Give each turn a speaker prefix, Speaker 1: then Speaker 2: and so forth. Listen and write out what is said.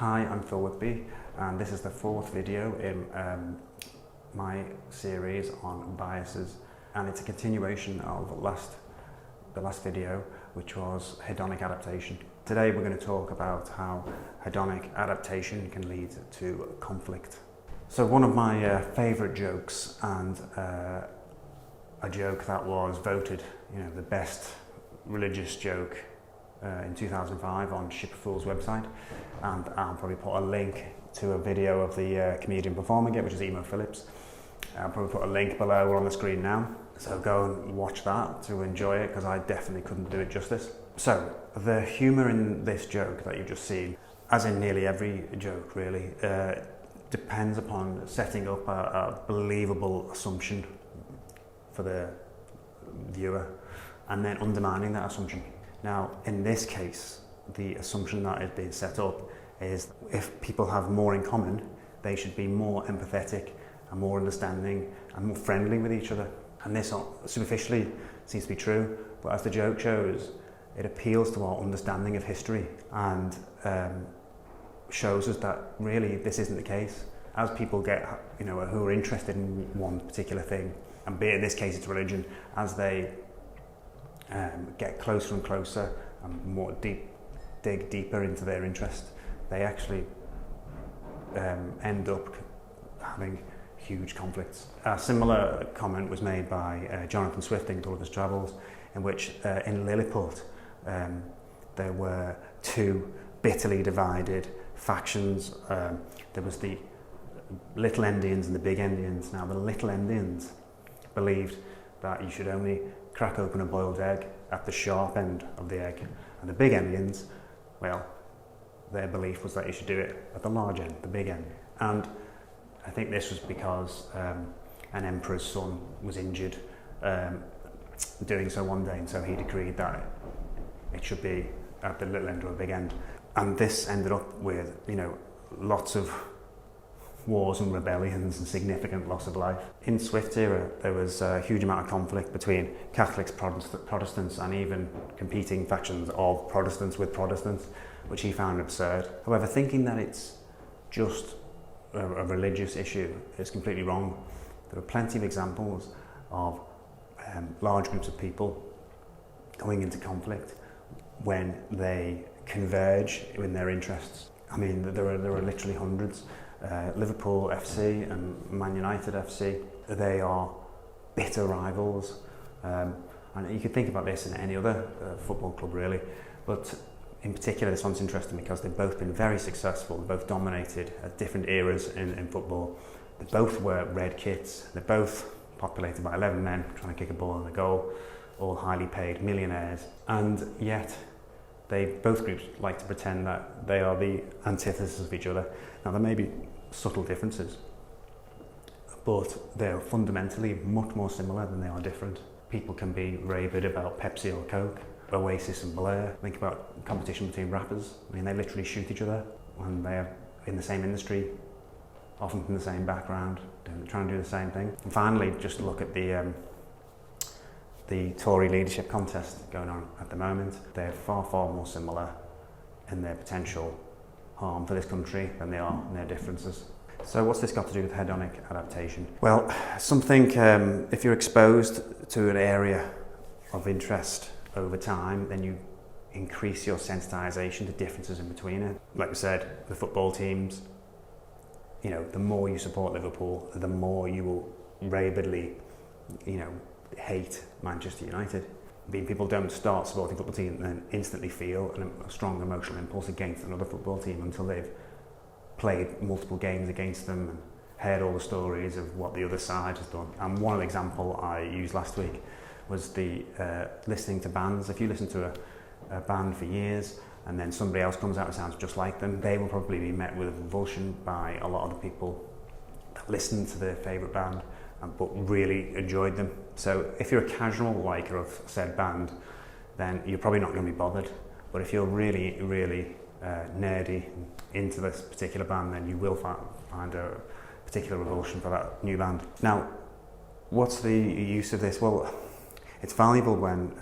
Speaker 1: Hi, I'm Phil Whitby, and this is the fourth video in my series on biases, and it's a continuation of the last video, which was hedonic adaptation. Today we're going to talk about how hedonic adaptation can lead to conflict. So one of my favourite jokes, and a joke that was voted, the best religious joke in 2005 on Shipperfool's website, and I'll probably put a link to a video of the comedian performing it, which is Emo Phillips. I'll probably put a link below or on the screen now, so go and watch that to enjoy it, because I definitely couldn't do it justice. So the humour in this joke that you've just seen, as in nearly every joke really, depends upon setting up a believable assumption for the viewer and then undermining that assumption. Now, in this case, the assumption that is being set up is if people have more in common, they should be more empathetic and more understanding and more friendly with each other. And this superficially seems to be true, but as the joke shows, it appeals to our understanding of history and shows us that really this isn't the case. As people get, who are interested in one particular thing, and be it in this case it's religion, as they get closer and closer and more dig deeper into their interest, they actually end up having huge conflicts. A similar comment was made by Jonathan Swift in Gulliver's Travels, in which in Lilliput there were two bitterly divided factions. There was the Little Endians and the Big Endians. Now the Little Endians believed that you should only crack open a boiled egg at the sharp end of the egg, and the Big Endians, well, their belief was that you should do it at the large end, the big end. And I think this was because an emperor's son was injured doing so one day, and so he decreed that it should be at the little end or the big end. And this ended up with, lots of wars and rebellions and significant loss of life. In Swift's era, there was a huge amount of conflict between Catholics, Protestants, and even competing factions of Protestants with Protestants, which he found absurd. However, thinking that it's just a religious issue is completely wrong. There are plenty of examples of large groups of people going into conflict when they converge in their interests. I mean, there are literally hundreds. Liverpool FC and Man United FC, they are bitter rivals, and you could think about this in any other football club really, but in particular this one's interesting because they've both been very successful, they've both dominated at different eras in football. They both wear red kits, they're both populated by 11 men trying to kick a ball in the goal, all highly paid millionaires, and yet both groups like to pretend that they are the antithesis of each other. Now there may be subtle differences, but they're fundamentally much more similar than they are different. People can be rabid about Pepsi or Coke, Oasis and Blair. Think about competition between rappers. I mean, they literally shoot each other when they're in the same industry, often from the same background, trying to do the same thing. And finally, just look at the Tory leadership contest going on at the moment. They're far, far more similar in their potential harm for this country than they are in their differences. So what's this got to do with hedonic adaptation? Well, something, if you're exposed to an area of interest over time, then you increase your sensitization to differences in between it. Like we said, the football teams, the more you support Liverpool, the more you will rabidly, hate Manchester United. People don't start supporting a football team and then instantly feel a strong emotional impulse against another football team until they've played multiple games against them and heard all the stories of what the other side has done. And one example I used last week was the listening to bands. If you listen to a band for years and then somebody else comes out and sounds just like them, they will probably be met with revulsion by a lot of the people that listen to their favourite band but really enjoyed them. So if you're a casual liker of said band, then you're probably not going to be bothered. But if you're really, really nerdy into this particular band, then you will find a particular revulsion for that new band. Now, what's the use of this? Well, it's valuable when